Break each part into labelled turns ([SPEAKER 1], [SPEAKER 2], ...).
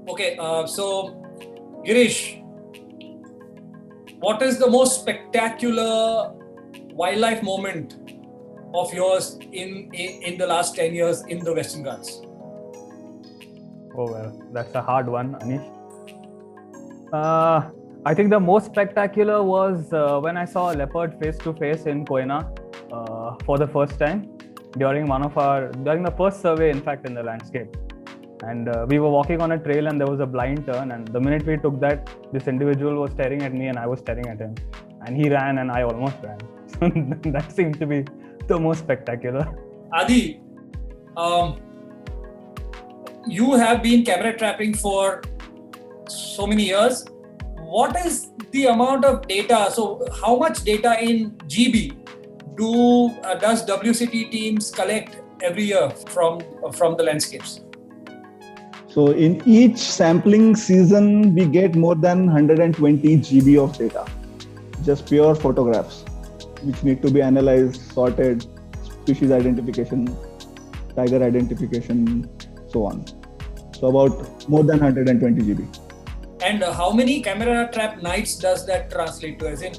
[SPEAKER 1] Okay, so Girish, what is the most spectacular wildlife moment of yours in the last 10 years in the Western Ghats?
[SPEAKER 2] Oh well, that's a hard one, Anish. I think the most spectacular was when I saw a leopard face to face in Koina for the first time during the first survey, in fact, in the landscape. And we were walking on a trail and there was a blind turn, and the minute we took that, this individual was staring at me and I was staring at him, and he ran and I almost ran. So that seemed to be the most spectacular.
[SPEAKER 1] Adi, you have been camera trapping for so many years. What is the amount of data? So how much data in GB does WCT teams collect every year from the landscapes?
[SPEAKER 3] So in each sampling season, we get more than 120 GB of data, just pure photographs, which need to be analyzed, sorted, species identification, tiger identification, so on. So about more than 120 GB.
[SPEAKER 1] And how many camera trap nights does that translate to? As in,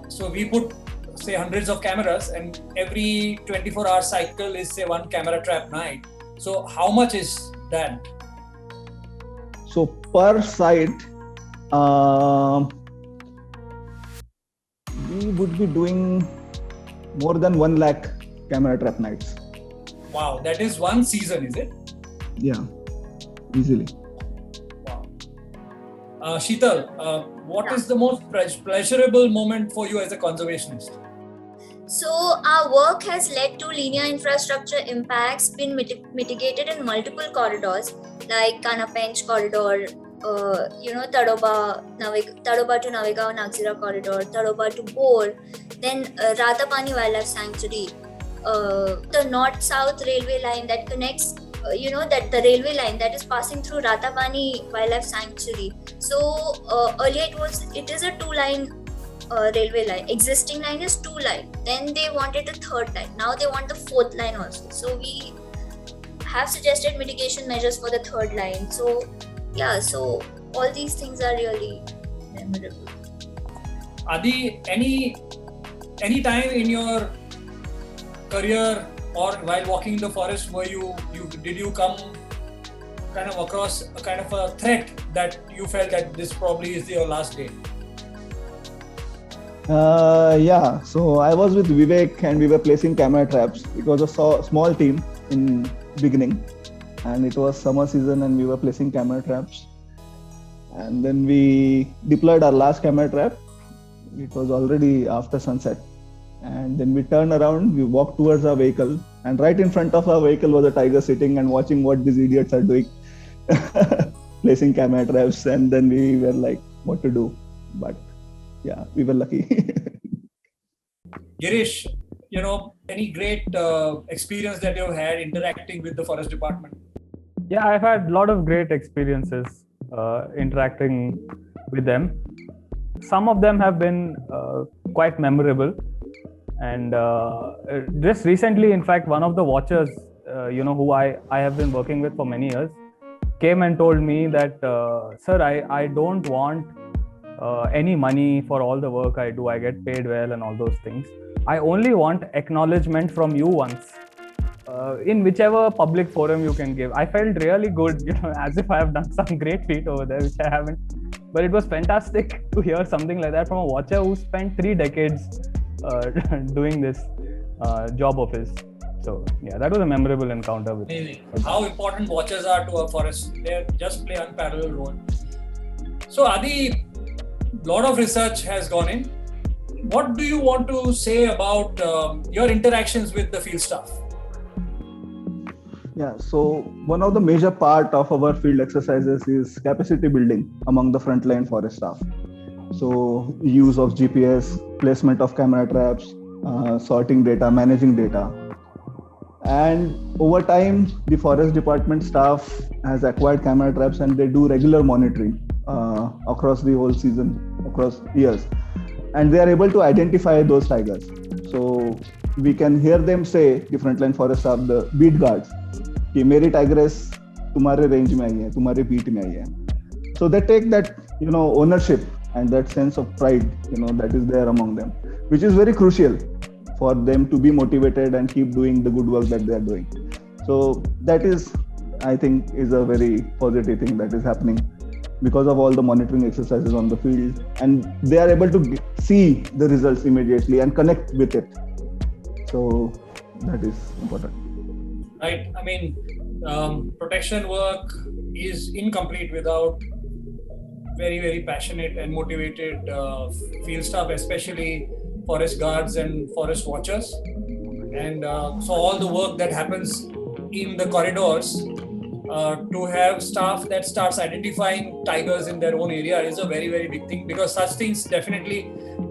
[SPEAKER 1] so we put say hundreds of cameras, and every 24-hour cycle is say one camera trap night. So how much is that?
[SPEAKER 3] So per site, we would be doing more than 1 lakh camera trap nights.
[SPEAKER 1] Wow, that is one season, is it?
[SPEAKER 3] Yeah, easily.
[SPEAKER 1] Wow. Sheetal, what is the most pleasurable moment for you as a conservationist?
[SPEAKER 4] So our work has led to linear infrastructure impacts been mitigated in multiple corridors like Kanapench corridor, Tadoba to Navegao Naxira corridor, Tadoba to Bor, then Ratapani Wildlife Sanctuary, the north-south railway line that connects, that the railway line that is passing through Ratapani Wildlife Sanctuary. So earlier it is a two-line railway line. Existing line is 2 line. Then they wanted a 3rd line. Now they want the 4th line also. So we have suggested mitigation measures for the 3rd line. So yeah, so all these things are really memorable.
[SPEAKER 1] Adi, any time in your career or while walking in the forest where did you come kind of across a kind of a threat that you felt that this probably is your last day?
[SPEAKER 3] Yeah, so I was with Vivek and we were placing camera traps. It was a small team in beginning, and it was summer season and we were placing camera traps. And then we deployed our last camera trap. It was already after sunset. And then we turned around, we walked towards our vehicle, and right in front of our vehicle was a tiger sitting and watching what these idiots are doing, placing camera traps. And then we were like, what to do? But yeah, we were lucky.
[SPEAKER 1] Girish, any great experience that you've had interacting with the forest department?
[SPEAKER 2] Yeah, I've had a lot of great experiences interacting with them. Some of them have been quite memorable. And just recently, in fact, one of the watchers, who I have been working with for many years, came and told me that, sir, I don't want any money for all the work I do. I get paid well and all those things. I only want acknowledgement from you once, in whichever public forum you can give. I felt really good, as if I have done some great feat over there, which I haven't. But it was fantastic to hear something like that from a watcher who spent 3 decades doing this job of his. So yeah, that was a memorable encounter with
[SPEAKER 1] Amazing. How important watchers are to a forest. They just play unparalleled role. So Adi, a lot of research has gone in. What do you want to say about your interactions with the field staff?
[SPEAKER 3] Yeah, so one of the major part of our field exercises is capacity building among the frontline forest staff. So use of GPS, placement of camera traps, sorting data, managing data. And over time, the forest department staff has acquired camera traps and they do regular monitoring across the whole season, across years. And they are able to identify those tigers. So we can hear them say, the frontline forest staff, the beat guards, कि मेरी tigress तुम्हारे range में आई है, तुम्हारे beat में आई है. So they take that, ownership and that sense of pride, that is there among them, which is very crucial for them to be motivated and keep doing the good work that they are doing. So that is, I think, is a very positive thing that is happening because of all the monitoring exercises on the field, and they are able to see the results immediately and connect with it. So that is important.
[SPEAKER 1] Right. I mean, protection work is incomplete without very, very passionate and motivated field staff, especially forest guards and forest watchers. And so all the work that happens in the corridors to have staff that starts identifying tigers in their own area is a very, very big thing, because such things definitely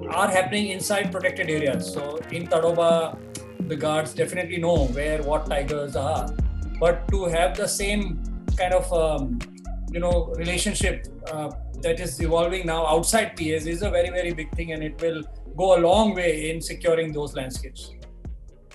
[SPEAKER 1] are happening inside protected areas. So in Tadoba, the guards definitely know where what tigers are, but to have the same kind of relationship that is evolving now outside PAs is a very, very big thing, and it will go a long way in securing those landscapes.